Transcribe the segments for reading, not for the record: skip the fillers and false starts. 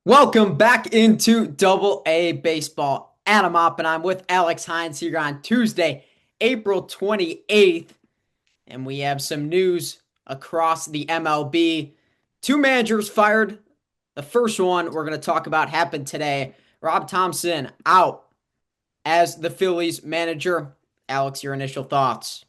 Welcome back into Double A Baseball. Adam Oppenheim with Alex Hynes here on Tuesday, April 28th. And we have some news across the MLB. Two managers fired. The first one we're going to talk about happened today. Rob Thomson out as the Phillies manager. Alex, your initial thoughts?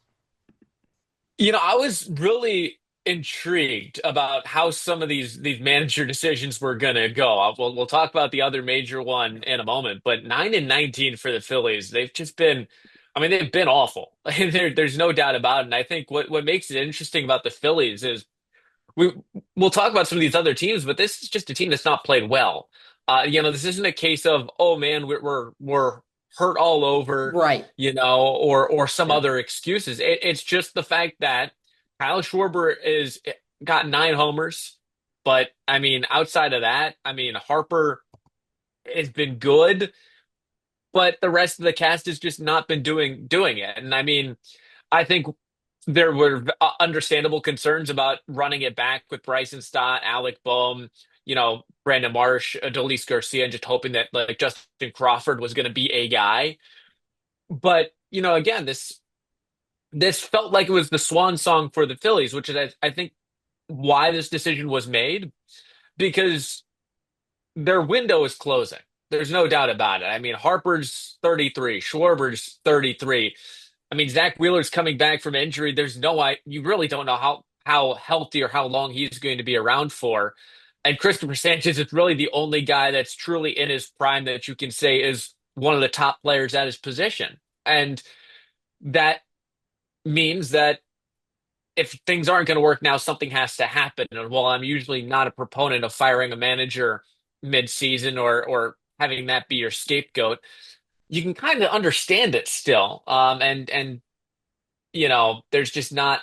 I was really intrigued about how some of these manager decisions were gonna go. We'll talk about the other major one in a moment, but 9-19 for the Phillies, they've just been, I mean, they've been awful. There's no doubt about it. And I think what makes it interesting about the Phillies is we we'll talk about some of these other teams, but this is just a team that's not played well. This isn't a case of, oh man, we're hurt all over, Right. or some Yeah. other excuses. It's just the fact that Kyle Schwarber is got 9 homers, but I mean, outside of that, I mean, Harper has been good, but the rest of the cast has just not been doing it. And I mean, I think there were understandable concerns about running it back with Bryson Stott, Alec Boehm, Brandon Marsh, Adolis Garcia, and just hoping that like Justin Crawford was going to be a guy. But again, this felt like it was the swan song for the Phillies, which is I think why this decision was made because their window is closing. There's no doubt about it. I mean, Harper's 33, Schwarber's 33. I mean, Zach Wheeler's coming back from injury. There's no, you really don't know how healthy or how long he's going to be around for. And Christopher Sanchez is really the only guy that's truly in his prime that you can say is one of the top players at his position. And that means that if things aren't going to work now, something has to happen. And while I'm usually not a proponent of firing a manager mid-season or having that be your scapegoat, you can kind of understand it still. And there's just not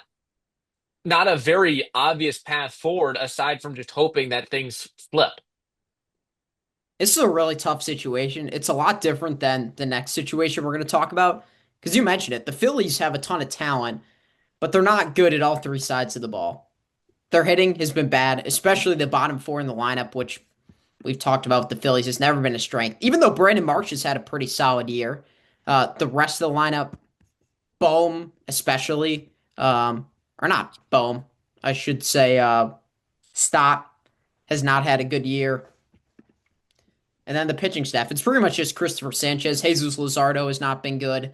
a very obvious path forward aside from just hoping that things flip. This is a really tough situation. It's a lot different than the next situation we're going to talk about. Because you mentioned it, the Phillies have a ton of talent, but they're not good at all three sides of the ball. Their hitting has been bad, especially the bottom four in the lineup, which we've talked about with the Phillies has never been a strength. Even though Brandon Marsh has had a pretty solid year, the rest of the lineup, Bohm especially, or not Bohm, I should say, Stott has not had a good year. And then the pitching staff, it's pretty much just Christopher Sanchez. Jesus Luzardo has not been good.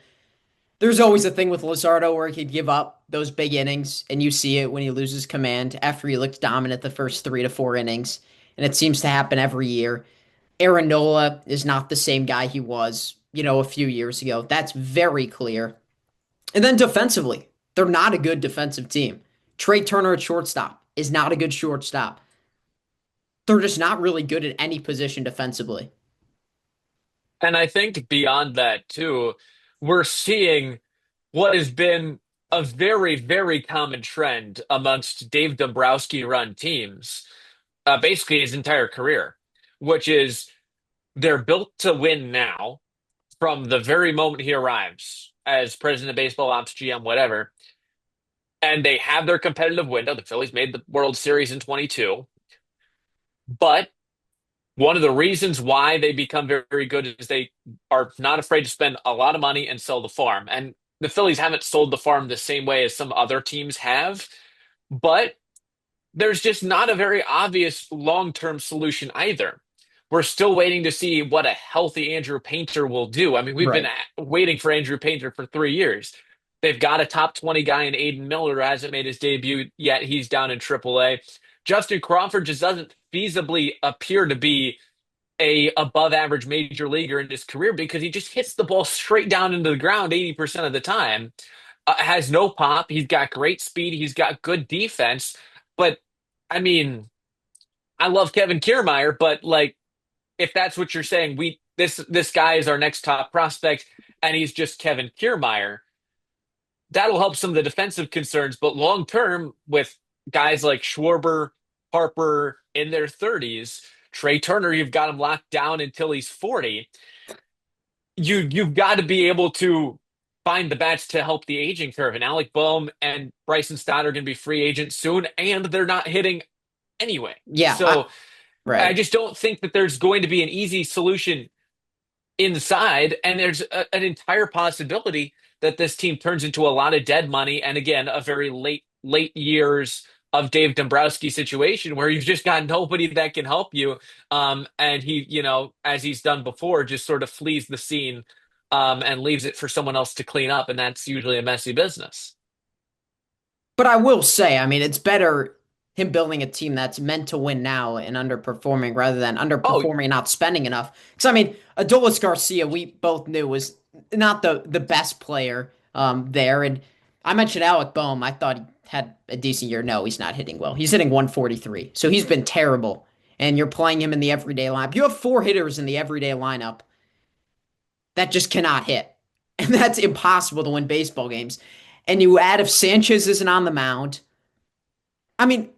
There's always a thing with Luzardo where he'd give up those big innings, and you see it when he loses command after he looked dominant the first 3 to 4 innings, and it seems to happen every year. Aaron Nola is not the same guy he was, a few years ago. That's very clear. And then defensively, they're not a good defensive team. Trey Turner at shortstop is not a good shortstop. They're just not really good at any position defensively. And I think beyond that too, we're seeing what has been a very, very common trend amongst Dave Dombrowski run teams, basically his entire career, which is they're built to win now from the very moment he arrives as president of baseball ops, GM, whatever. And they have their competitive window. The Phillies made the World Series in 22. But one of the reasons why they become very, very good is they are not afraid to spend a lot of money and sell the farm. And the Phillies haven't sold the farm the same way as some other teams have, but there's just not a very obvious long-term solution either. We're still waiting to see what a healthy Andrew Painter will do. I mean, we've been Right. waiting for Andrew Painter for 3 years. They've got a top 20 guy in Aiden Miller who hasn't made his debut yet. He's down in AAA. Justin Crawford just doesn't feasibly appear to be a above average major leaguer in his career because he just hits the ball straight down into the ground 80% of the time. Has no pop. He's got great speed. He's got good defense. But I mean, I love Kevin Kiermaier, but like if that's what you're saying, we this guy is our next top prospect and he's just Kevin Kiermaier, that'll help some of the defensive concerns. But long term, with guys like Schwarber, Harper in their 30s, Trey Turner, you've got him locked down until he's 40. You've got to be able to find the bats to help the aging curve. And Alec Boehm and Bryson Stott are going to be free agents soon, and they're not hitting anyway. Yeah, So I Right. just don't think that there's going to be an easy solution inside, and there's an entire possibility that this team turns into a lot of dead money, and again, a very late years of Dave Dombrowski situation where you've just got nobody that can help you, and he, as he's done before, just sort of flees the scene, and leaves it for someone else to clean up, and that's usually a messy business. But I will say, I mean, it's better him building a team that's meant to win now and underperforming rather than Oh, underperforming and not spending enough. Because I mean, Adolis Garcia, we both knew was not the best player there. And I mentioned Alec Boehm. I thought he had a decent year. No, he's not hitting well. He's hitting 143, so he's been terrible. And you're playing him in the everyday lineup. You have four hitters in the everyday lineup that just cannot hit, and that's impossible to win baseball games. And you add if Sanchez isn't on the mound. I mean,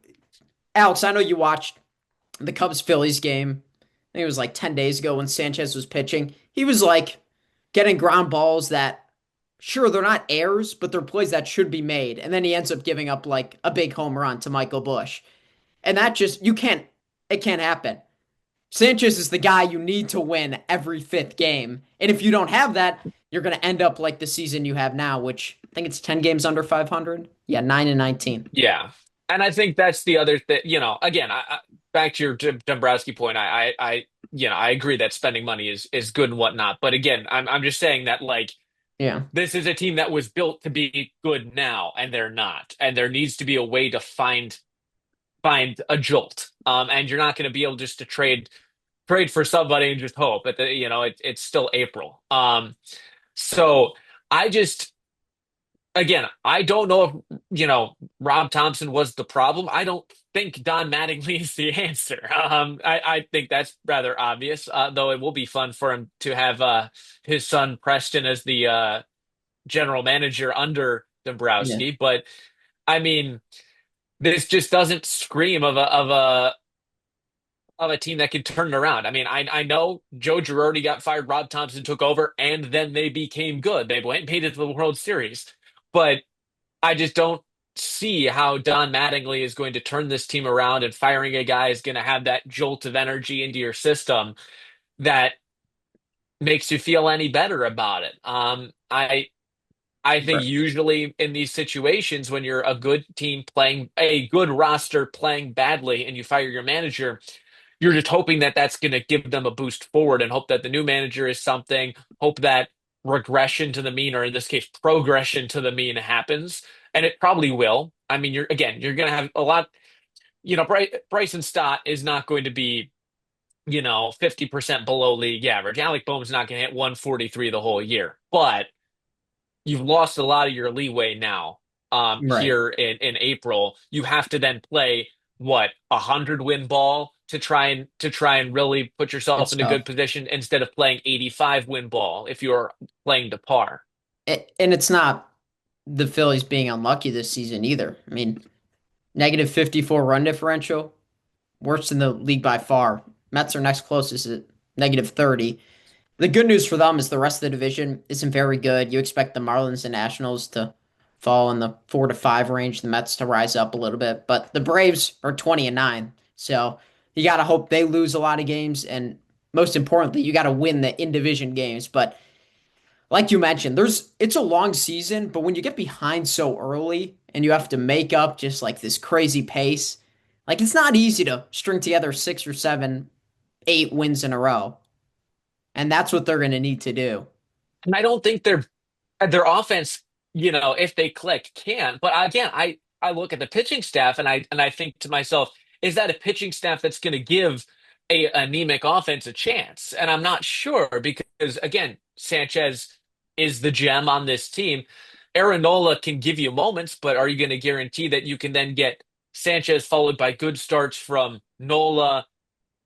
Alex, I know you watched the Cubs Phillies game. I think it was like 10 days ago when Sanchez was pitching. He was like getting ground balls that, sure, they're not errors, but they're plays that should be made. And then he ends up giving up like a big home run to Michael Bush. And that just, it can't happen. Sanchez is the guy you need to win every fifth game. And if you don't have that, you're going to end up like the season you have now, which I think it's 10 games under 500. Yeah, 9 and 19. yeah. And I think that's the other thing, again, back to your Dombrowski point, I agree that spending money is good and whatnot. But again, I'm just saying that like Yeah, this is a team that was built to be good now, and they're not. And there needs to be a way to find a jolt. And you're not going to be able just to trade for somebody and just hope that it's still April. So I just again, I don't know if Rob Thompson was the problem. I don't think Don Mattingly is the answer. I think that's rather obvious. Though it will be fun for him to have his son Preston as the general manager under yeah, Dombrowski. But I mean, this just doesn't scream of a team that can turn it around. I mean, I know Joe Girardi got fired, Rob Thompson took over, and then they became good. They went and made it to the World Series, but I just don't see how Don Mattingly is going to turn this team around, and firing a guy is going to have that jolt of energy into your system that makes you feel any better about it. I think right. usually in these situations when you're a good team playing a good roster playing badly and you fire your manager, you're just hoping that that's going to give them a boost forward and hope that the new manager is something, hope that regression to the mean, or in this case, progression to the mean happens. And it probably will. I mean, you're going to have a lot, Bryson Stott is not going to be, 50% below league average. Alec Boehm's not going to hit 143 the whole year, but you've lost a lot of your leeway now. Right. Here in April, you have to then play what 100 win ball to try and really put yourself It's in a good tough. position instead of playing 85 win ball if you're playing to par. And it's not the Phillies being unlucky this season either. I mean, negative 54 run differential, worst in the league by far. Mets are next closest at negative 30. The good news for them is the rest of the division isn't very good. You expect the Marlins and Nationals to fall in the 4 to 5 range, the Mets to rise up a little bit, but the Braves are 20 and 9. So you got to hope they lose a lot of games, and most importantly, you got to win the in division games. But like you mentioned, it's a long season, but when you get behind so early and you have to make up just like this crazy pace, like it's not easy to string together 6 or 7, 8 wins in a row. And that's what they're going to need to do. And I don't think their offense, if they click, can. But again, I look at the pitching staff and I think to myself, is that a pitching staff that's going to give a anemic offense a chance? And I'm not sure because again, Sanchez is the gem on this team. Aaron Nola can give you moments, but are you going to guarantee that you can then get Sanchez followed by good starts from Nola,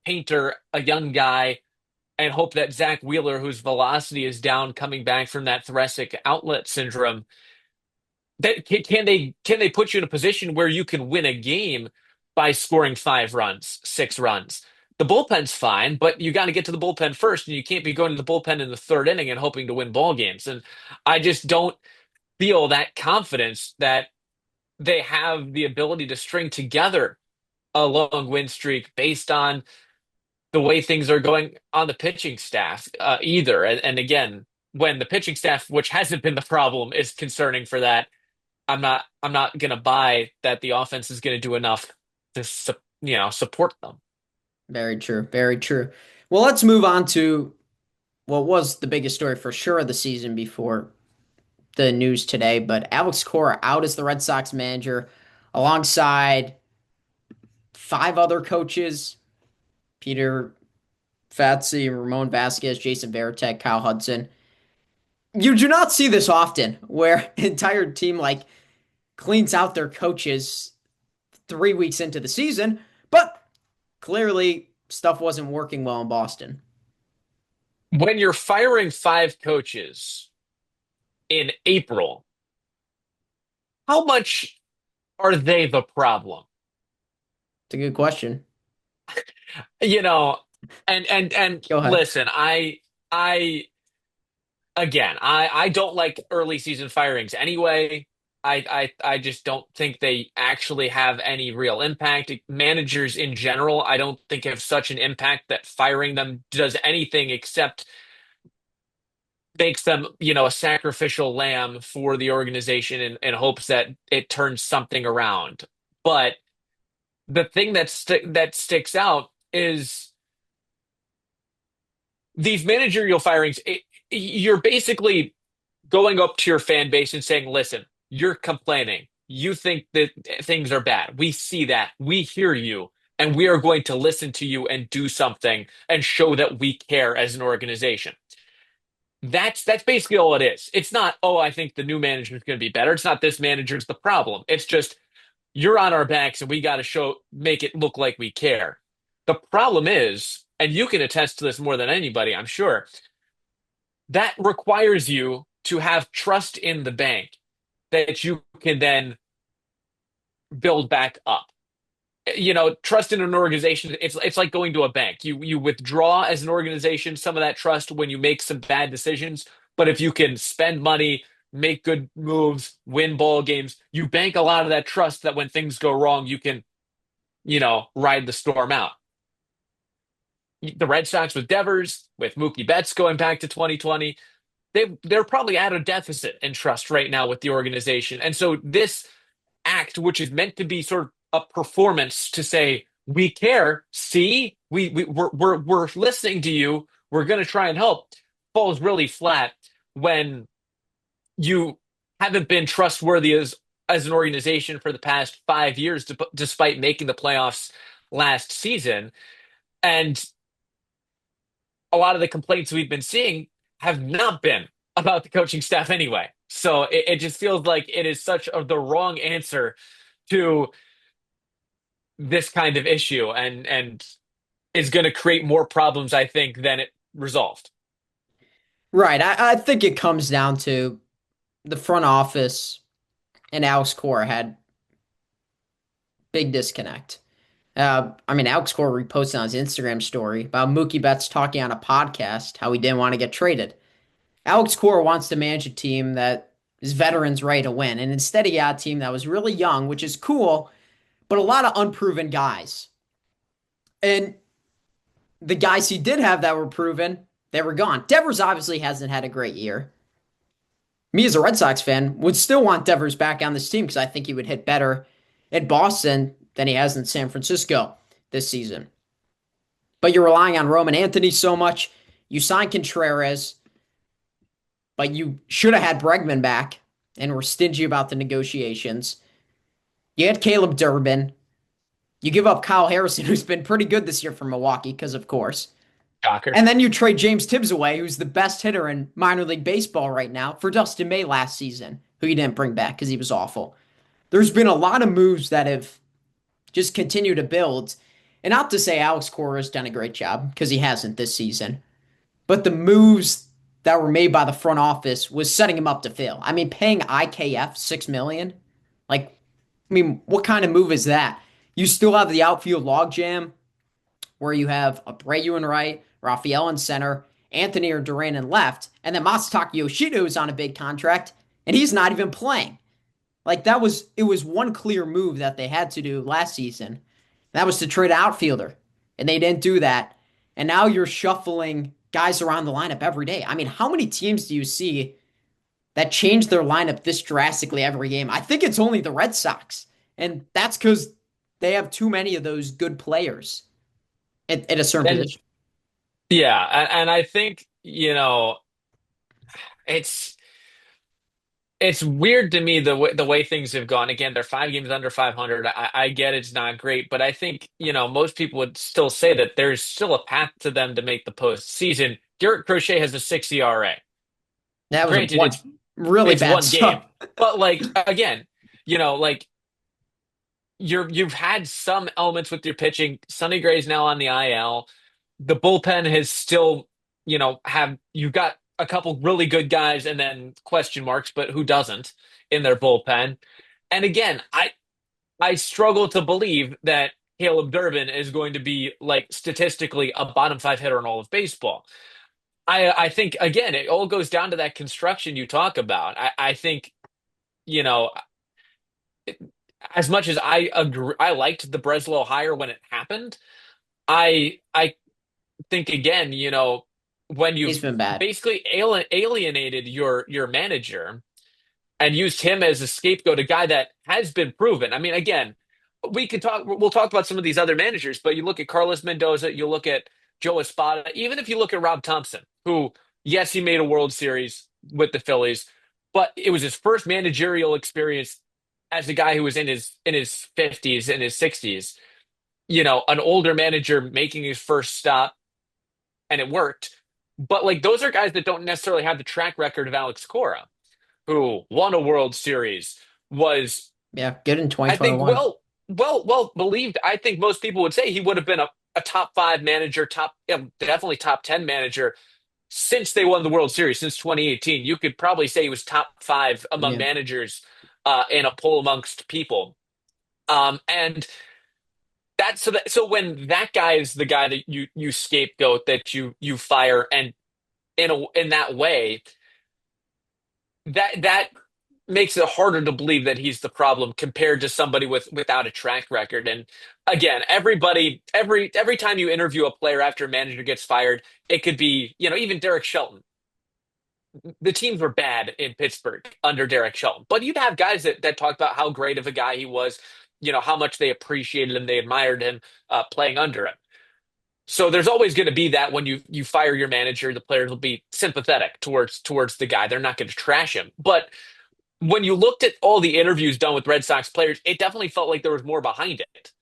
Painter, a young guy, and hope that Zach Wheeler, whose velocity is down, coming back from that thoracic outlet syndrome, that can they put you in a position where you can win a game by scoring 5 runs, 6 runs? The bullpen's fine, but you got to get to the bullpen first, and you can't be going to the bullpen in the third inning and hoping to win ball games. And I just don't feel that confidence that they have the ability to string together a long win streak based on the way things are going on the pitching staff either. And again, when the pitching staff, which hasn't been the problem, is concerning for that, I'm not gonna buy that the offense is gonna do enough to support them. Very true. Very true. Well, let's move on to what was the biggest story for sure of the season before the news today. But Alex Cora out as the Red Sox manager alongside five other coaches: Peter Fatsi, Ramon Vasquez, Jason Varitek, Kyle Hudson. You do not see this often where an entire team like cleans out their coaches 3 weeks into the season, but clearly stuff wasn't working well in Boston. When you're firing five coaches in April, how much are they the problem? It's a good question. You know, and Go ahead. listen, I again, I don't like early season firings anyway. I just don't think they actually have any real impact. Managers in general, I don't think have such an impact that firing them does anything except makes them, a sacrificial lamb for the organization in hopes that it turns something around. But the thing that sticks out is these managerial firings. You're basically going up to your fan base and saying, listen, you're complaining. You think that things are bad. We see that. We hear you. And we are going to listen to you and do something and show that we care as an organization. That's basically all it is. It's not, oh, I think the new manager is going to be better. It's not this manager's the problem. It's just you're on our backs and we got to make it look like we care. The problem is, and you can attest to this more than anybody, I'm sure, that requires you to have trust in the bank that you can then build back up. Trust in an organization, it's like going to a bank. You withdraw as an organization some of that trust when you make some bad decisions, but if you can spend money, make good moves, win ball games, you bank a lot of that trust that when things go wrong, you can, ride the storm out. The Red Sox with Devers, with Mookie Betts going back to 2020, they're probably at a deficit in trust right now with the organization. And so this act, which is meant to be sort of a performance to say, we care, see, we're listening to you, we're going to try and help, falls really flat when you haven't been trustworthy as an organization for the past 5 years, despite making the playoffs last season. And a lot of the complaints we've been seeing have not been about the coaching staff anyway. So it just feels like it is the wrong answer to this kind of issue, and is going to create more problems, I think, than it resolved. Right. I think it comes down to the front office and Alex Cora had big disconnect. Alex Cora reposted on his Instagram story about Mookie Betts talking on a podcast how he didn't want to get traded. Alex Cora wants to manage a team that is veterans ready to win, and instead he got a team that was really young, which is cool, but a lot of unproven guys. And the guys he did have that were proven, they were gone. Devers obviously hasn't had a great year. Me as a Red Sox fan would still want Devers back on this team because I think he would hit better at Boston than he has in San Francisco this season. But you're relying on Roman Anthony so much. You signed Contreras, but you should have had Bregman back and were stingy about the negotiations. You had Caleb Durbin. You give up Kyle Harrison, who's been pretty good this year for Milwaukee, because of course. Shocker. And then you trade James Tibbs away, who's the best hitter in minor league baseball right now, for Dustin May last season, who you didn't bring back because he was awful. There's been a lot of moves that have just continued to build. And not to say Alex Cora has done a great job, because he hasn't this season. But the moves that were made by the front office was setting him up to fail. Paying IKF $6 million, like, what kind of move is that? You still have the outfield logjam where you have Abreu in right, Rafael in center, Anthony or Duran in left, and then Masataka Yoshida is on a big contract, and he's not even playing. Like, it was one clear move that they had to do last season. That was to trade an outfielder, and they didn't do that. And now you're shuffling guys around the lineup every day. I mean, how many teams do you see that change their lineup this drastically every game? I think it's only the Red Sox. And that's because they have too many of those good players at a certain And position. yeah, and I think, it's it's weird to me the way things have gone. Again, they're 5 games under 500. I get it's not great, but I think, most people would still say that there's still a path to them to make the postseason. Garrett Crochet has a 6 ERA. That was a Granted, one it's really it's bad one game, stuff. but like again, like you've had some elements with your pitching. Sonny Gray's now on the IL. The bullpen has still, have you've got a couple really good guys and then question marks, but who doesn't in their bullpen? And again, I struggle to believe that Caleb Durbin is going to be like statistically a bottom five hitter in all of baseball. I think again, it all goes down to that construction you talk about. I think, you know, as much as I agree, I liked the Breslow hire when it happened. I think again, when He's you've been bad. basically alienated your manager and used him as a scapegoat, a guy that has been proven. I mean, again, we'll talk about some of these other managers, but you look at Carlos Mendoza, you look at Joe Espada, even if you look at Rob Thompson, who, yes, he made a World Series with the Phillies, but it was his first managerial experience as a guy who was in his 50s and his 60s, an older manager making his first stop, and it worked. But like those are guys that don't necessarily have the track record of Alex Cora, who won a World Series, was, Yeah, good in I think, 2021. well believed. I think most people would say he would have been a top five manager, definitely top 10 manager since they won the World Series, since 2018. You could probably say he was top five among Yeah. managers in a poll amongst people. And so when that guy is the guy that you scapegoat, that you fire, and in that way, that makes it harder to believe that he's the problem compared to somebody without a track record. And again, every time you interview a player after a manager gets fired, it could be, even Derek Shelton. The teams were bad in Pittsburgh under Derek Shelton, but you'd have guys that talked about how great of a guy he was, how much they appreciated him, they admired him playing under him. So there's always going to be that when you fire your manager, the players will be sympathetic towards the guy. They're not going to trash him. But when you looked at all the interviews done with Red Sox players, it definitely felt like there was more behind it.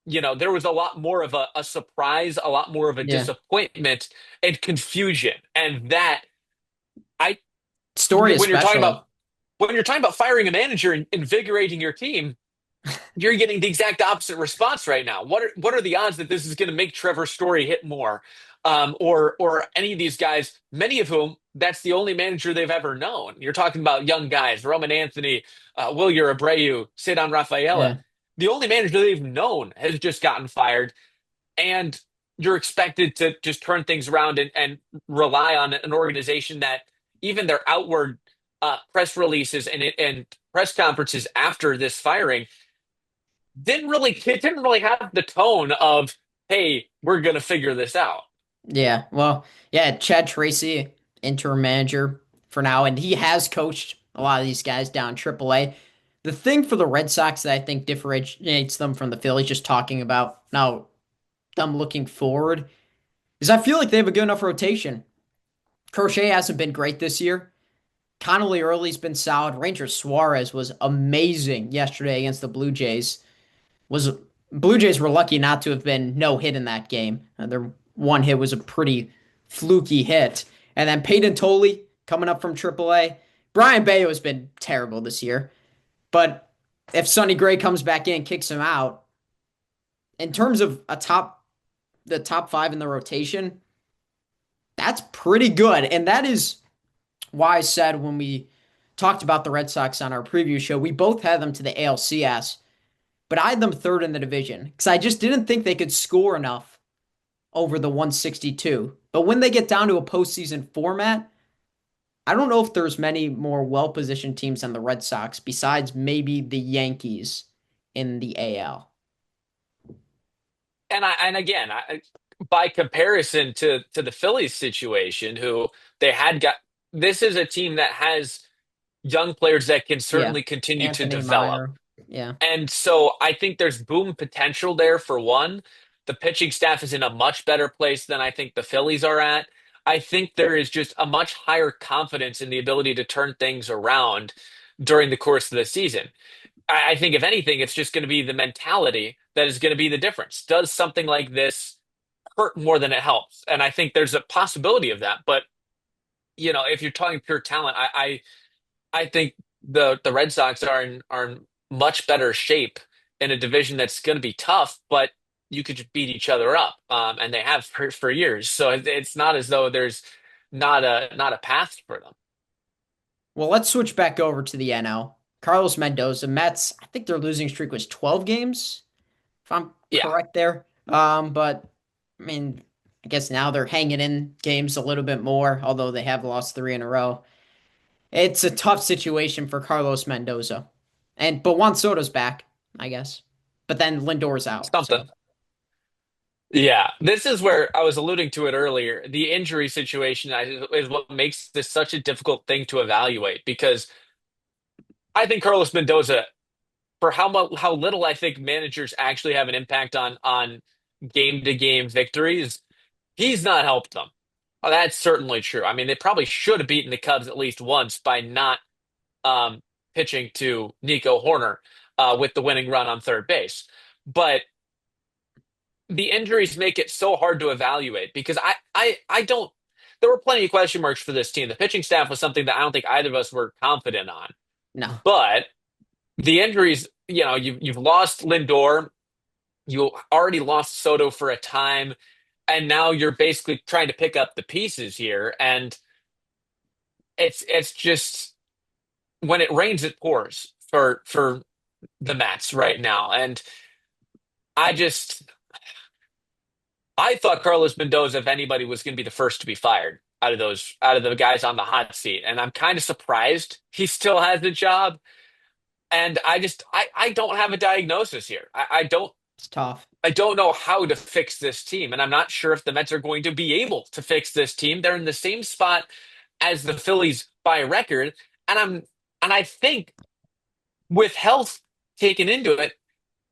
There was a lot more of a surprise, a lot more of a Yeah. disappointment and confusion. And that I Story when you're talking about especially. when you're talking about firing a manager and invigorating your team, you're getting the exact opposite response right now. What are the odds that this is going to make Trevor Story hit more, or any of these guys, many of whom that's the only manager they've ever known? You're talking about young guys, Roman Anthony, Wilyer Abreu, Cedar Rafaela. Yeah. The only manager they've known has just gotten fired, and you're expected to just turn things around and rely on an organization that even their outward press releases and press conferences after this firing didn't really have the tone of, hey, we're gonna figure this out. Yeah. Well, yeah, Chad Tracy, interim manager for now, and he has coached a lot of these guys down AAA. The thing for the Red Sox that I think differentiates them from the Phillies, just talking about now them looking forward, is I feel like they have a good enough rotation. Crochet hasn't been great this year. Connolly Early's been solid. Ranger Suarez was amazing yesterday against the Blue Jays. Was Blue Jays were lucky not to have been no hit in that game. Their one hit was a pretty fluky hit. And then Peyton Tolley coming up from AAA. Brian Bayo has been terrible this year. But if Sonny Gray comes back in, kicks him out, in terms of the top five in the rotation, that's pretty good. And that is why I said when we talked about the Red Sox on our preview show, we both had them to the ALCS, but I had them third in the division because I just didn't think they could score enough over the 162. But when they get down to a postseason format, I don't know if there's many more well-positioned teams than the Red Sox besides maybe the Yankees in the AL. And again, by comparison to the Phillies situation, who they had got, this is a team that has young players that can Yeah. certainly continue to Anthony develop. Meyer. Yeah. And so I think there's boom potential there for one. The pitching staff is in a much better place than I think the Phillies are at. I think there is just a much higher confidence in the ability to turn things around during the course of the season. I think if anything, it's just going to be the mentality that is going to be the difference. Does something like this hurt more than it helps? And I think there's a possibility of that. But if you're talking pure talent, I think the Red Sox are in much better shape in a division that's going to be tough, but you could just beat each other up, and they have for years. So it's not as though there's not a path for them. Well, let's switch back over to the NL. Carlos Mendoza, Mets, I think their losing streak was 12 games, if I'm Yeah, correct there. But I mean, I guess now they're hanging in games a little bit more, although they have lost three in a row. It's a tough situation for Carlos Mendoza. But Juan Soto's back, I guess. But then Lindor's out. something. So Yeah, this is where I was alluding to it earlier. The injury situation is what makes this such a difficult thing to evaluate because I think Carlos Mendoza, for how little I think managers actually have an impact on game to game victories, he's not helped them. That's certainly true. I mean, they probably should have beaten the Cubs at least once by not um, pitching to Nico Horner with the winning run on third base. But the injuries make it so hard to evaluate because I don't. There were plenty of question marks for this team. The pitching staff was something that I don't think either of us were confident on. no, But the injuries, you've lost Lindor, you already lost Soto for a time, and now you're basically trying to pick up the pieces here. And it's just when it rains, it pours for the Mets right now. And I just I thought Carlos Mendoza, if anybody, was going to be the first to be fired out of the guys on the hot seat. And I'm kind of surprised he still has the job. And I don't have a diagnosis here. it's tough. I don't know how to fix this team, and I'm not sure if the Mets are going to be able to fix this team. They're in the same spot as the Phillies by record, and I think with health taken into it,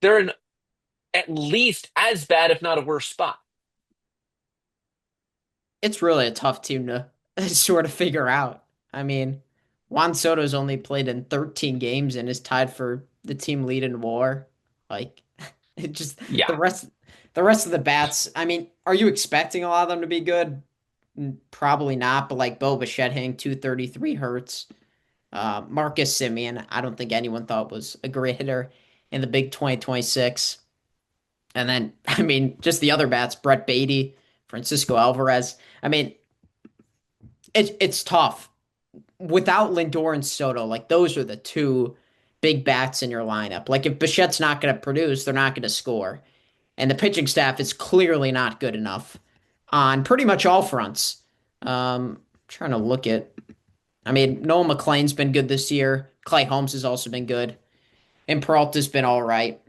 they're in at least as bad, if not a worse spot. It's really a tough team to sort of figure out. I mean, Juan Soto's only played in 13 games and is tied for the team lead in WAR. Like, it just Yeah, the rest of the bats. I mean, are you expecting a lot of them to be good? Probably not. But like Bo Bichette hitting 233 hurts. Marcus Simeon, I don't think anyone thought was a great hitter in the big 2026. And then, I mean, just the other bats, Brett Beatty, Francisco Alvarez. I mean, it's tough. Without Lindor and Soto, like those are the two big bats in your lineup. Like if Bichette's not going to produce, they're not going to score. And the pitching staff is clearly not good enough on pretty much all fronts. Trying to look at, I mean, Noel McLean's been good this year. Clay Holmes has also been good. And Peralta's been all right.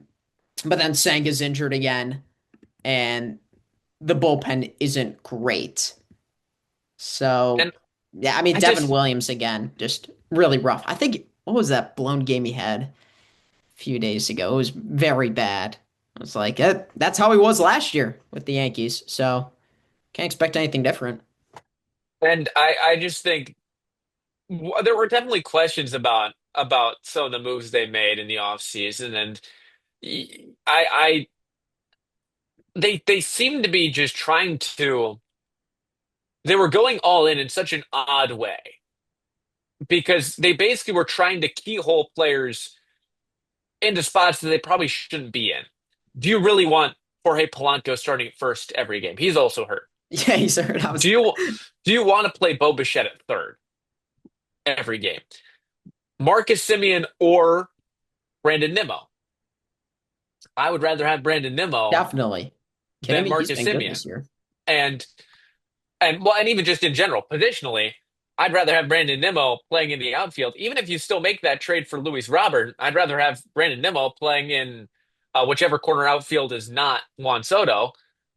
But then Senga's injured again. And the bullpen isn't great. So, and yeah, I mean, I Devin just Williams again, just really rough. I think, what was that blown game he had a few days ago? It was very bad. I was like, that's how he was last year with the Yankees. So, can't expect anything different. I just think there were definitely questions about some of the moves they made in the offseason, and I they seem to be just trying to. They were going all in such an odd way because they basically were trying to keyhole players into spots that they probably shouldn't be in. Do you really want Jorge Polanco starting at first every game? He's also hurt. Yeah, he's hurt. Do you do you want to play Bo Bichette at third every game? Marcus Simeon or Brandon Nimmo? I would rather have Brandon Nimmo Definitely. Kidding than me? He's Marcus been good Simeon. this year. And and even just in general, positionally, I'd rather have Brandon Nimmo playing in the outfield. Even if you still make that trade for Luis Robert, I'd rather have Brandon Nimmo playing in whichever corner outfield is not Juan Soto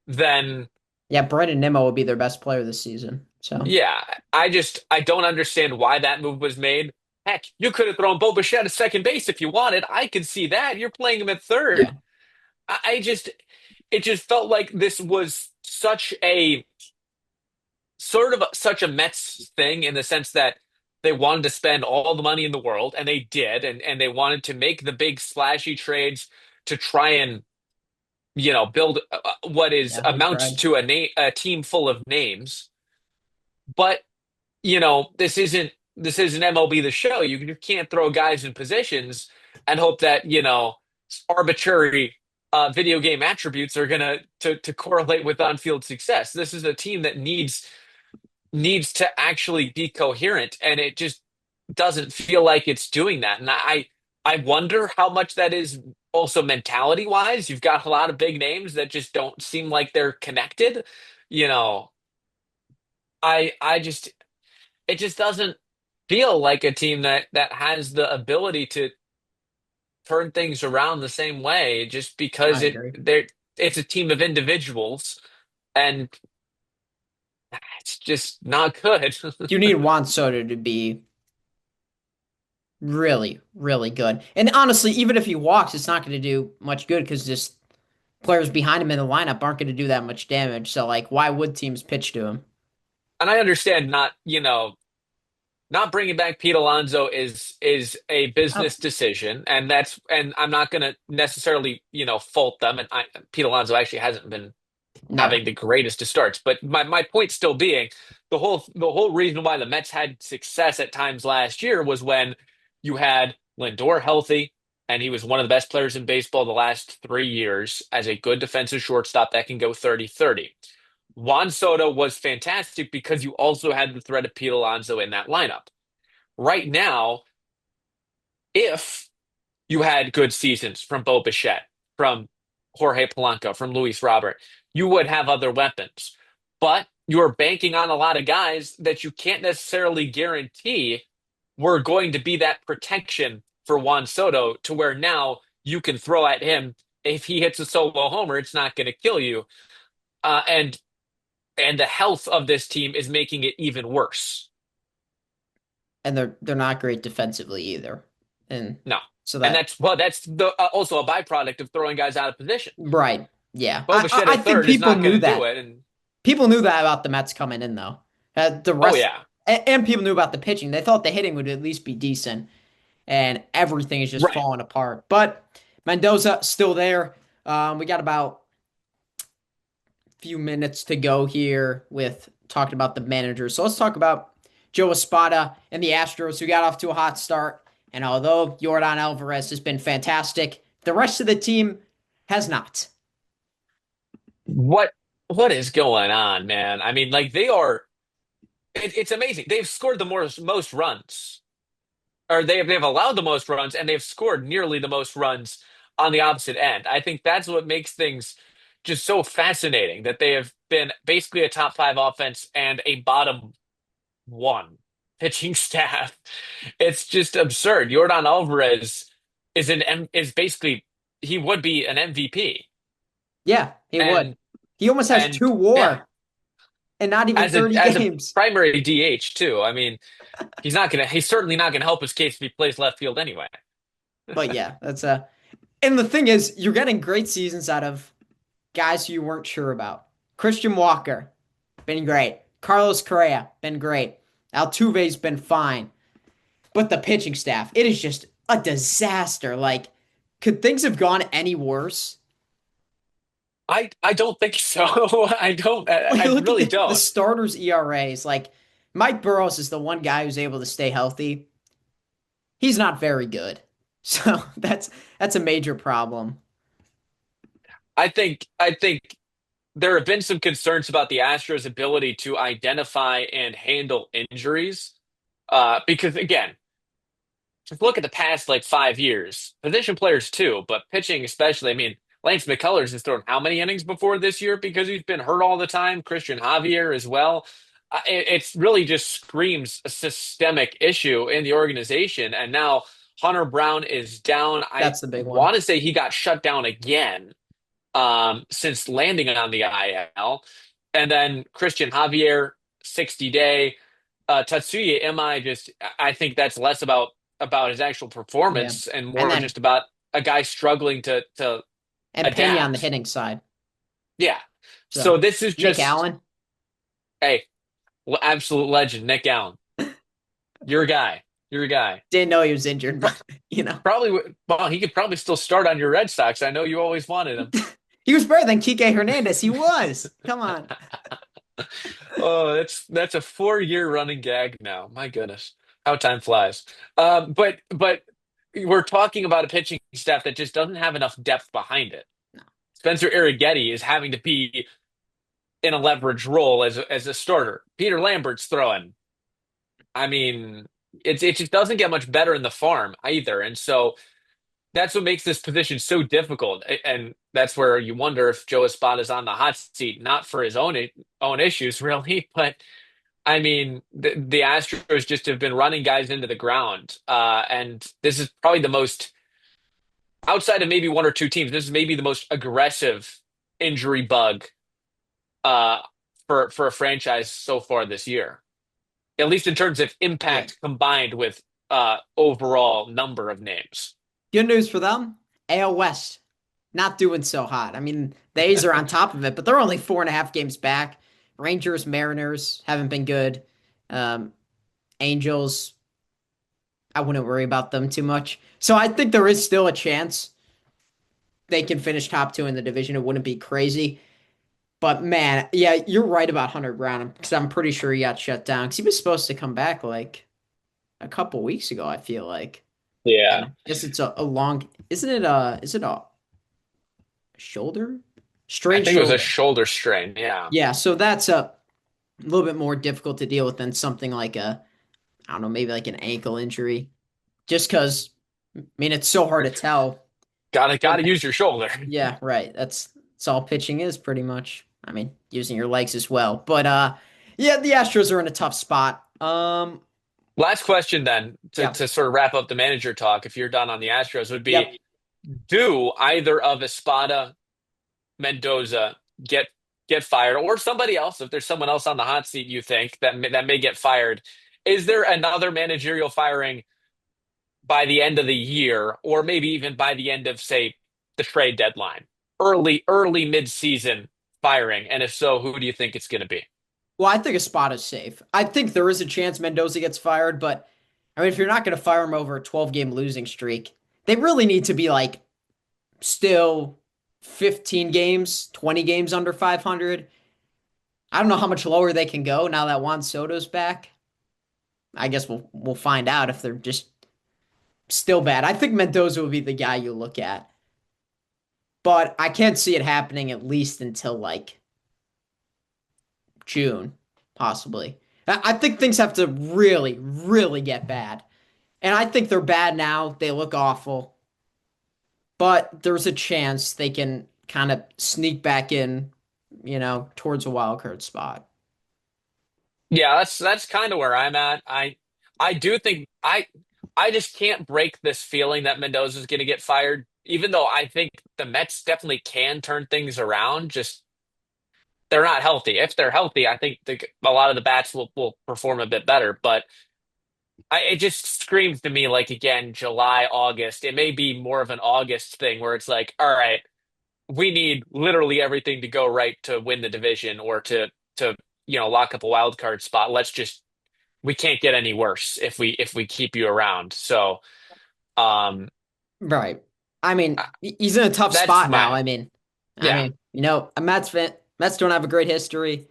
than Yeah, Brandon Nimmo would be their best player this season. So Yeah, I don't understand why that move was made. Heck, you could have thrown Bo Bichette at second base if you wanted. I could see that. You're playing him at third. yeah, I just it just felt like this was such a sort of such a Mets thing in the sense that they wanted to spend all the money in the world, and they did, and they wanted to make the big splashy trades to try and build what is yeah, they amounts tried. to a team full of names. But this isn't MLB the show. You can't throw guys in positions and hope that arbitrary video game attributes are gonna to correlate with on-field success. This is a team that needs to actually be coherent, and it just doesn't feel like it's doing that. And I wonder how much that is also mentality wise. You've got a lot of big names that just don't seem like they're connected. You know, I just it just doesn't feel like a team that has the ability to turn things around the same way just because I agree. it's a team of individuals and it's just not good. You need Juan Soto to be really, really good. And honestly, even if he walks, it's not going to do much good because just players behind him in the lineup aren't going to do that much damage. So, like, why would teams pitch to him? And I understand not bringing back Pete Alonso is a Oh, business decision, and I'm not going to necessarily fault them. And Pete Alonso actually hasn't been no. having the greatest of starts. But my point still being the whole reason why the Mets had success at times last year was when you had Lindor healthy, and he was one of the best players in baseball the last 3 years as a good defensive shortstop that can go 30-30. Juan Soto was fantastic because you also had the threat of Pete Alonso in that lineup. Right now, if you had good seasons from Bo Bichette, from Jorge Polanco, from Luis Robert, you would have other weapons. But you're banking on a lot of guys that you can't necessarily guarantee were going to be that protection for Juan Soto to where now you can throw at him. If he hits a solo homer, it's not going to kill you. And the health of this team is making it even worse. And they're not great defensively either. And No. so And that that's also a byproduct of throwing guys out of position. right. Yeah. Bo Bichette I at think third is people not going knew to do that. it. And People knew that about the Mets coming in though. The oh rest yeah, and people knew about the pitching. They thought the hitting would at least be decent, and everything is just right. falling apart. But Mendoza still there. We got about a few minutes to go here with talking about the managers. So let's talk about Joe Espada and the Astros, who got off to a hot start. And although Yordan Alvarez has been fantastic, the rest of the team has not. What what is going on, man? I mean, like they are. It's amazing. They've scored the most runs, or they've allowed the most runs, and they've scored nearly the most runs on the opposite end. I think that's what makes things just so fascinating that they have been basically a top five offense and a bottom one pitching staff. It's just absurd. Jordan Alvarez is basically he would be an MVP. Yeah, he would. And He almost has and two yeah, WAR and not even as a 30 as a games. primary DH too. I mean, he's certainly not gonna help his case if he plays left field anyway. But yeah, that's a. And the thing is, you're getting great seasons out of guys who you weren't sure about. Christian Walker, been great. Carlos Correa, been great. Altuve's been fine. But the pitching staff, it is just a disaster. Like, could things have gone any worse? I don't think so. I don't. Like, I look at really the don't. starters' ERAs. Like, Mike Burrows is the one guy who's able to stay healthy. He's not very good. So that's a major problem. I think there have been some concerns about the Astros' ability to identify and handle injuries. Because again, just look at the past like 5 years. Position players too, but pitching especially. I mean, Lance McCullers has thrown how many innings before this year because he's been hurt all the time. Christian Javier as well. It's really just screams a systemic issue in the organization. And now Hunter Brown is down. I That's the big one. want to say he got shut down again since landing on the IL. And then Christian Javier, 60 day. Tatsuya Imai, just I think that's less about his actual Yeah. performance and And more then just about a guy struggling to and Pena on the adapt. hitting side. Yeah. So So this is Nick just Allen hey, absolute legend, Nick Allen. You're a guy. You're a guy. didn't know he was injured, Pro- but you know. Probably, well, he could probably still start on your Red Sox. I know you always wanted him. He was better than Kike Hernandez. He was. Come on. Oh, that's a 4 year running gag now. My goodness, how time flies. But we're talking about a pitching staff that just doesn't have enough depth behind it. No. Spencer Arrighetti is having to be in a leverage role as a starter. Peter Lambert's throwing. I mean, it just doesn't get much better in the farm either, and so that's what makes this position so difficult. And that's where you wonder if Joe Espada's on the hot seat, not for his own issues really, but I mean, the Astros just have been running guys into the ground. And this is probably the most, outside of maybe one or two teams, this is maybe the most aggressive injury bug uh, for a franchise so far this year, at least in terms of Yeah. impact combined with overall number of names. Good news for them. AL West not doing so hot. I mean, the A's are on top of it, but they're only 4.5 games back. Rangers, Mariners haven't been good. Um, Angels, I wouldn't worry about them too much. So I think there is still a chance they can finish top two in the division. It wouldn't be crazy. But man, yeah, you're right about Hunter Brown because I'm pretty sure he got shut down because he was supposed to come back like a couple weeks ago, I feel like. And Yeah. I guess it's a long, is it a shoulder? I Strained think it was a shoulder. shoulder strain. Yeah. Yeah, so that's a little bit more difficult to deal with than something like I don't know, maybe like an ankle injury. Just because, I mean, it's so hard to tell. Gotta use your shoulder. Yeah, right. That's all pitching is pretty much. I mean, using your legs as well. But yeah, the Astros are in a tough spot. Last question then Yeah. to sort of wrap up the manager talk, if you're done on the Astros, would be Yep. do either of Espada, Mendoza get get fired, or somebody else, if there's someone else on the hot seat you think that may get fired, is there another managerial firing by the end of the year, or maybe even by the end of, say, the trade deadline? Early mid-season firing, and if so, who do you think it's going to be? Well, I think a spot is safe. I think there is a chance Mendoza gets fired, but I mean, if you're not going to fire him over a 12-game losing streak, they really need to be like still 15 games, 20 games under 500. I don't know how much lower they can go now that Juan Soto's back. I guess we'll find out if they're just still bad. I think Mendoza will be the guy you look at, but I can't see it happening at least until like June, possibly. I think things have to really, really get bad. And I think they're bad now. They look awful, but there's a chance they can kind of sneak back in, towards a wild card spot. Yeah, that's kind of where I'm at. I do think I just can't break this feeling that Mendoza's going to get fired, even though I think the Mets definitely can turn things around. Just they're not healthy. If they're healthy, I think a lot of the bats will perform a bit better. But it just screams to me like again, July, August. It may be more of an August thing where it's like, all right, we need literally everything to go right to win the division or to lock up a wild card spot. Let's just we can't get any worse if we keep you around. So Right. I mean, uh, he's in a tough that's spot now. my I mean, yeah, a Mets fan. Mets don't have a great history,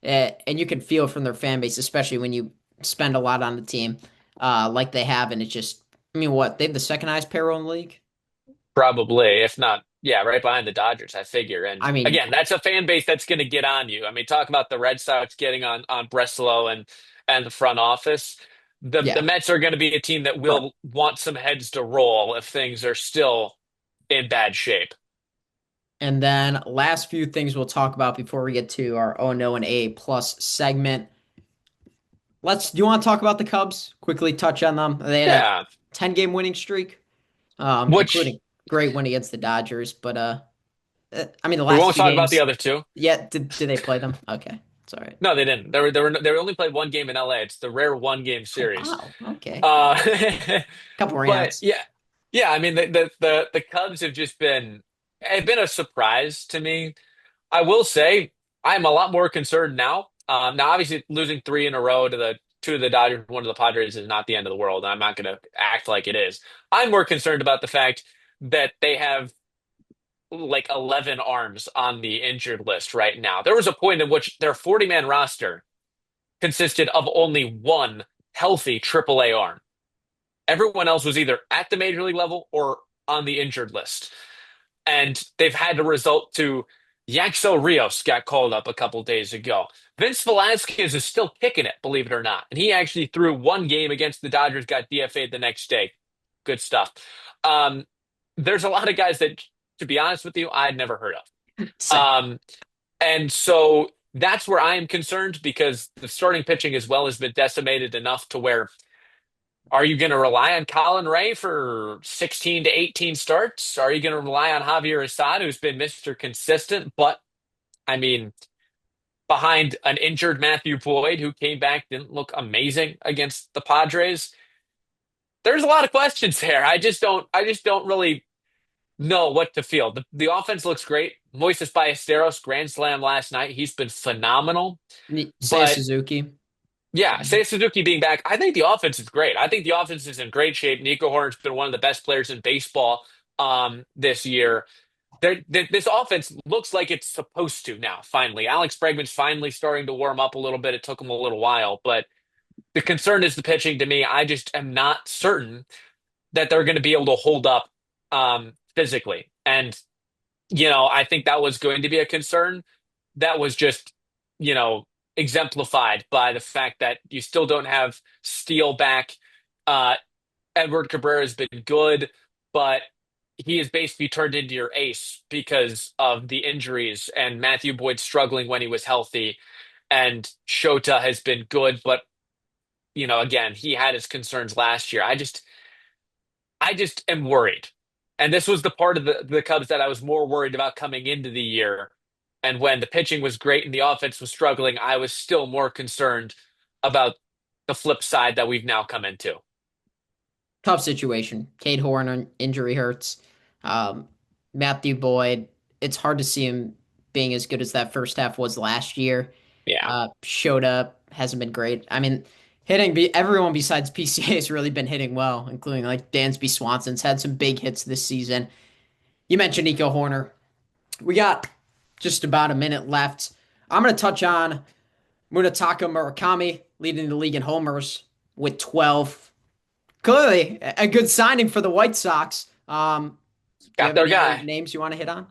and you can feel from their fan base, especially when you spend a lot on the team, like they have. And it's just, I mean, what they have the second highest payroll in the league. probably if not yeah, right behind the Dodgers, I figure. And I mean, again, that's a fan base that's going to get on you. I mean, talk about the Red Sox getting on Breslow and the front office. The yeah. Mets are going to be a team that Right. will want some heads to roll if things are still in bad shape. And then last few things we'll talk about before we get to our Oh No and A plus segment. Do you want to talk about the Cubs? Quickly touch on them. They had a Yeah, 10-game winning streak, which including great win against the Dodgers, but I mean, the We last won't two talk about the games. other two. Yeah, did they play them? Okay, it's all right. No, they didn't. They were only played one game in LA. It's the rare one game Oh series. wow. Okay. Uh, Couple but rainouts. yeah, yeah. I mean, the Cubs have just have been a surprise to me. I will say I'm a lot more concerned now. Now, obviously, losing three in a row to the two of the Dodgers, one of the Padres is not the end of the world. I'm not going to act like it is. I'm more concerned about the fact that they have like 11 arms on the injured list right now. There was a point in which their 40-man roster consisted of only one healthy AAA arm. Everyone else was either at the major league level or on the injured list. And they've had to result to Yaxel Rios got called up a couple days ago. Vince Velasquez is still kicking it, believe it or not. And he actually threw one game against the Dodgers, got DFA'd the next day. Good stuff. Um, there's a lot of guys that, to be honest with you, I'd never heard of. Same. And so that's where I am concerned because the starting pitching as well has been decimated enough to where are you going to rely on Colin Ray for 16 to 18 starts? Are you going to rely on Javier Assad, who's been Mr. Consistent, but I mean, behind an injured Matthew Boyd, who came back, didn't look amazing against the Padres? There's a lot of questions there. I just don't really know what to feel. The offense looks great. Moises Ballesteros, grand slam last night. He's been phenomenal. Say But Suzuki. yeah, say Suzuki being back, I think the offense is great. I think the offense is in great shape. Nico Horner's been one of the best players in baseball this year. This offense looks like it's supposed to now, finally. Alex Bregman's finally starting to warm up a little bit. It took him a little while, but the concern is the pitching to me. I just am not certain that they're going to be able to hold up physically. And, I think that was going to be a concern. That was just, you know, exemplified by the fact that you still don't have Steele back. Uh, Edward Cabrera has been good, but he has basically turned into your ace because of the injuries and Matthew Boyd struggling when he was healthy. And Shota has been good, but again, he had his concerns last year. I just am worried. And this was the part of the Cubs that I was more worried about coming into the year. And when the pitching was great and the offense was struggling, I was still more concerned about the flip side that we've now come into. Tough situation. Cade Horn injury hurts. Um, Matthew Boyd, it's hard to see him being as good as that first half was last year. Yeah. Showed up, hasn't been great. I mean, everyone besides PCA has really been hitting well, including like Dansby Swanson's had some big hits this season. You mentioned Nico Horner. We got just about a minute left. I'm going to touch on Munetaka Murakami leading the league in homers with 12. Clearly, a good signing for the White Sox. Do you Got have their any other guy. names you want to hit on?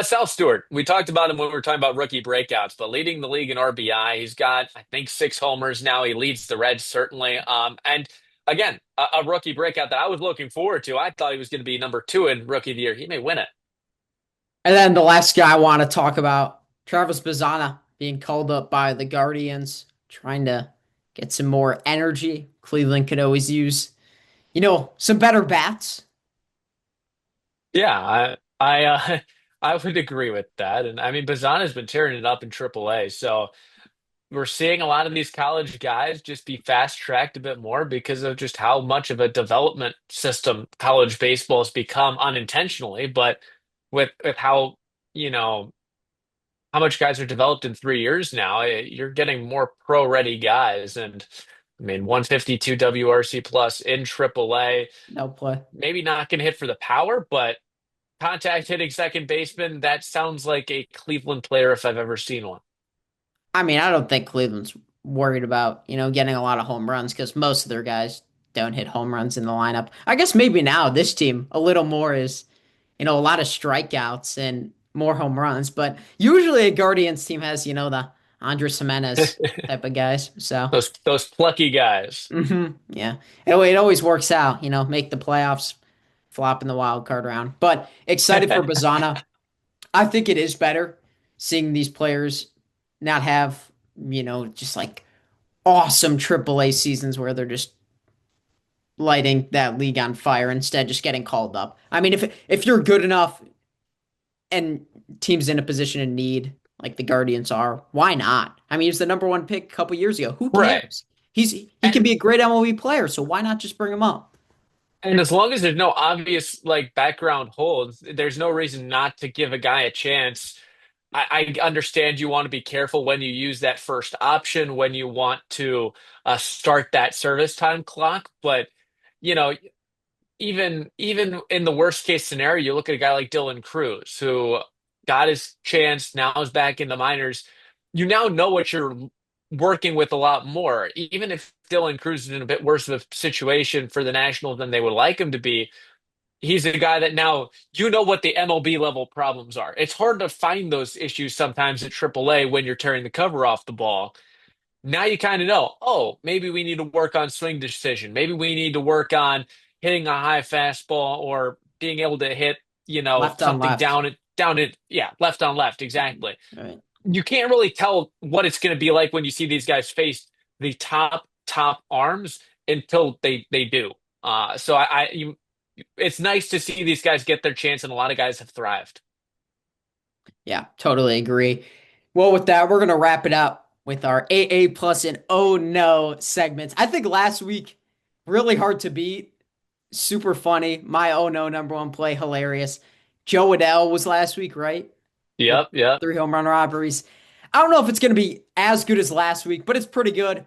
Sal Stewart. We talked about him when we were talking about rookie breakouts, but leading the league in RBI, he's got, I think, 6 homers now. He leads the Reds, certainly. And again, a rookie breakout that I was looking forward to. I thought he was going to be number two in rookie of the year. He may win it. And then the last guy I want to talk about, Travis Bazzana being called up by the Guardians, trying to get some more energy. Cleveland could always use, some better bats. Yeah, I I would agree with that. And I mean, Bazana's been tearing it up in AAA. So we're seeing a lot of these college guys just be fast tracked a bit more because of just how much of a development system college baseball has become unintentionally, but with how, you know, how much guys are developed in 3 years now, you're getting more pro ready guys. And I mean, 152 WRC plus in AAA, No play. maybe not going to hit for the power, but contact hitting second baseman, that sounds like a Cleveland player if I've ever seen one. I mean, I don't think Cleveland's worried about, getting a lot of home runs because most of their guys don't hit home runs in the lineup. I guess maybe now this team a little more is, a lot of strikeouts and more home runs. But usually a Guardians team has, the Andres Jimenez type of guys. So, Those plucky guys. yeah. Anyway, it always works out, make the playoffs, flop in the wild card round. But excited for Bazana. I think it is better seeing these players not have, just like awesome AAA seasons where they're just lighting that league on fire instead just getting called up. I mean, if you're good enough, and teams in a position of need, like the Guardians are, why not? I mean, he was the number one pick a couple years ago. Who Right. cares? He can And be a great MLB player, so why not just bring him up? and as long as there's no obvious like background holds, there's no reason not to give a guy a chance. I understand you want to be careful when you use that first option, when you want to start that service time clock, but you know, even in the worst case scenario, you look at a guy like Dylan Cruz, who got his chance, now is back in the minors. You now know what you're working with a lot more. Even if Dylan Cruz is in a bit worse of a situation for the Nationals than they would like him to be, he's a guy that now you know what the MLB level problems are. It's hard to find those issues sometimes at AAA when you're tearing the cover off the ball. Now you kind of know, oh, maybe we need to work on swing decision. Maybe we need to work on hitting a high fastball or being able to hit, Left on something left. yeah, left on left, exactly. Right. You can't really tell what it's going to be like when you see these guys face the top arms until they do. So it's nice to see these guys get their chance, and a lot of guys have thrived. Yeah, totally agree. Well, with that, we're gonna wrap it up with our AA plus and oh no segments. I think last week really hard to beat. Super funny. My oh no number one play, hilarious. Joe Adele was last week, right? With Yep, yep. 3 home run robberies. I don't know if it's going to be as good as last week, but it's pretty good.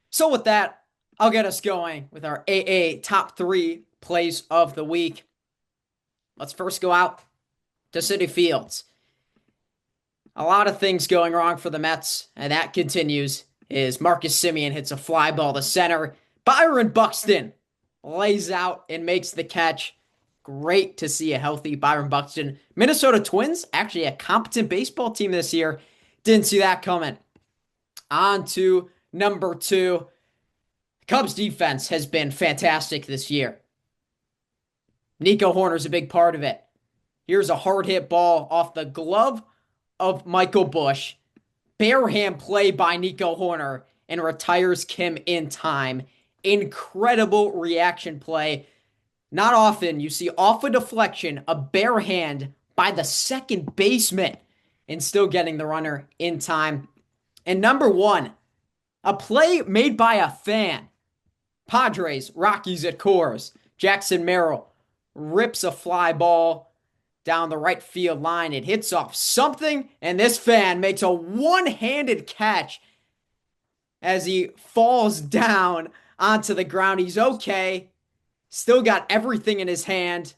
So, with that, I'll get us going with our AA top three plays of the week. Let's first go out to City Fields. A lot of things going wrong for the Mets, and that continues. Is Marcus Semien hits a fly ball to center. Byron Buxton lays out and makes the catch. Great to see a healthy Byron Buxton. Minnesota Twins, actually a competent baseball team this year. Didn't see that coming. On to number two. Cubs defense has been fantastic this year. Nico Hoerner's a big part of it. Here's a hard hit ball off the glove of Michael Busch. Bare hand play by Nico Hoerner and retires Kim in time. Incredible reaction play. Not often you see off a deflection, a bare hand by the second baseman and still getting the runner in time. And number one, a play made by a fan. Padres, Rockies at Coors. Jackson Merrill rips a fly ball down the right field line. It hits off something, and this fan makes a one-handed catch as he falls down onto the ground. He's okay. Still got everything in his hand,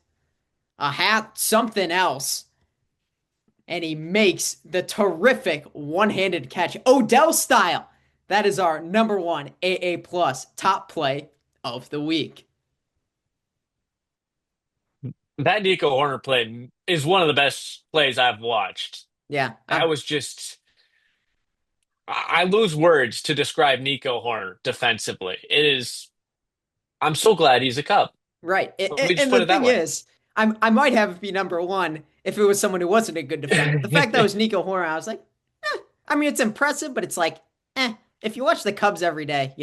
a hat, something else. And he makes the terrific one-handed catch, Odell style. That is our number one AA plus top play of the week. That Nico Horner play is one of the best plays I've watched. Yeah, That was just, I lose words to describe Nico Horner defensively. I'm so glad he's a Cub. right. Let me just And put the it that thing way. is, I might have it be number one if it was someone who wasn't a good defender. The fact that it was Nico Horner, I was like, I mean, it's impressive, but it's like, if you watch the Cubs every day,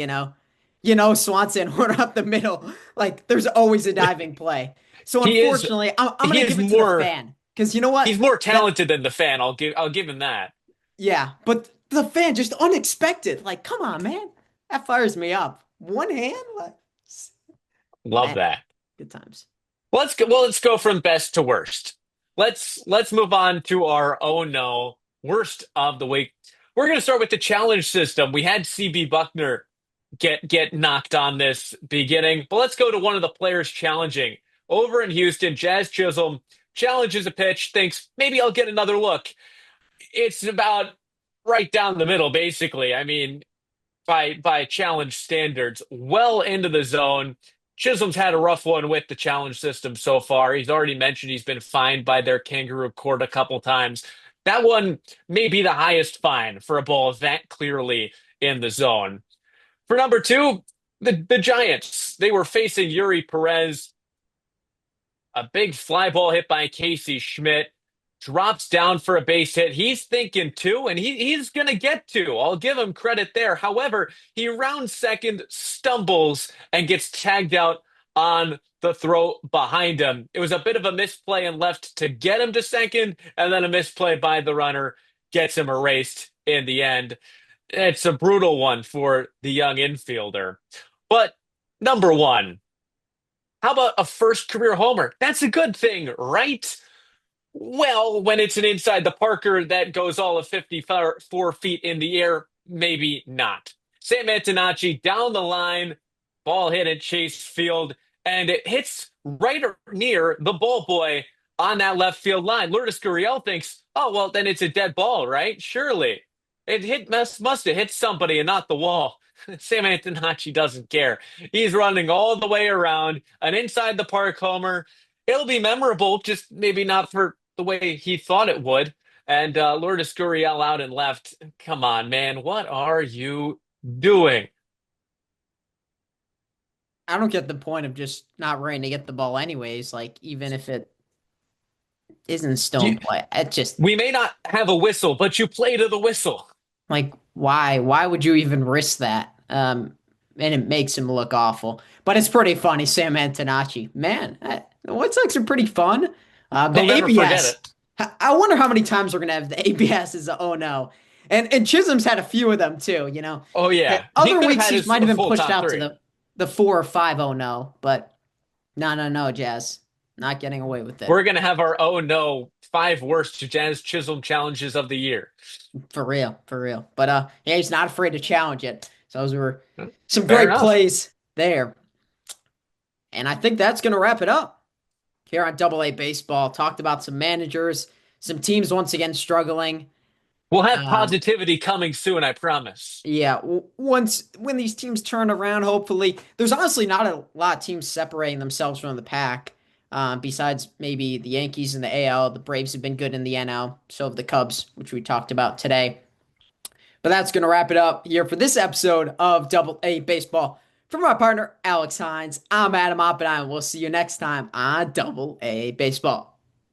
Swanson, Horner up the middle, like there's always a diving play. So He is, unfortunately, I'm he going to is give it to the more, fan because you know what? he's more That talented than the fan. I'll give him that. Yeah, but the fan just unexpected. Like, come on, man, that fires me up. One hand, like, Love eh, that. good times. Let's go from best to worst. Let's move on to our oh no worst of the week. We're gonna start with the challenge system. We had CB Buckner get knocked on this beginning, but let's go to one of the players challenging. Over in Houston, Jazz Chisholm challenges a pitch, thinks maybe I'll get another look. It's about right down the middle, basically. I mean, by challenge standards, well into the zone. Chisholm's had a rough one with the challenge system so far. He's already mentioned he's been fined by their kangaroo court a couple times. That one may be the highest fine for a ball that clearly in the zone. For number two, the Giants. They were facing Yuri Perez. A big fly ball hit by Casey Schmidt. Drops down for a base hit. He's thinking two, and he's going to get two. I'll give him credit there. However, he rounds second, stumbles, and gets tagged out on the throw behind him. It was a bit of a misplay and left to get him to second, and then a misplay by the runner gets him erased in the end. It's a brutal one for the young infielder. But number one, how about a first career homer? That's a good thing, right? Well, when it's an inside the Parker that goes all of 54 feet in the air, maybe not. Sam Antonacci down the line, ball hit at Chase Field, and it hits right near the ball boy on that left field line. Lourdes Gurriel thinks, oh, well, then it's a dead ball, right? Surely. Must have hit somebody and not the wall. Sam Antonacci doesn't care. He's running all the way around, an inside the park homer. It'll be memorable, just maybe not for the way he thought it would. And Lourdes Gurriel out and left. Come on, man. What are you doing? I don't get the point of just not running to get the ball anyways. Like, even if it isn't still in You, play, it just we may not have a whistle, but you play to the whistle. like why? Why would you even risk that? And it makes him look awful. But it's pretty funny, Sam Antonacci. Man, the White Sox are pretty fun. The He'll never forget ABS. it. I wonder how many times we're gonna have the ABS as a oh no. And Chisholm's had a few of them too, you know. Oh, yeah. He Other could have weeks had he his might have been full pushed top out to three. the 4 or 5 oh no, but no, no, no, Jazz. Not getting away with it. We're going to have our, oh no, five worst Jazz Chisholm challenges of the year. For real, for real. But yeah, he's not afraid to challenge it. So those were some Fair great enough. plays there. And I think that's gonna wrap it up here on Double A Baseball. Talked about some managers, some teams once again struggling. We'll have Um, positivity coming soon, I promise. yeah, once when these teams turn around, hopefully, there's honestly not a lot of teams separating themselves from the pack. Besides maybe the Yankees in the AL, the Braves have been good in the NL. So have the Cubs, which we talked about today. But that's going to wrap it up here for this episode of Double A Baseball. For my partner, Alex Hynes, I'm Adam Oppenheim. We'll see you next time on Double A Baseball.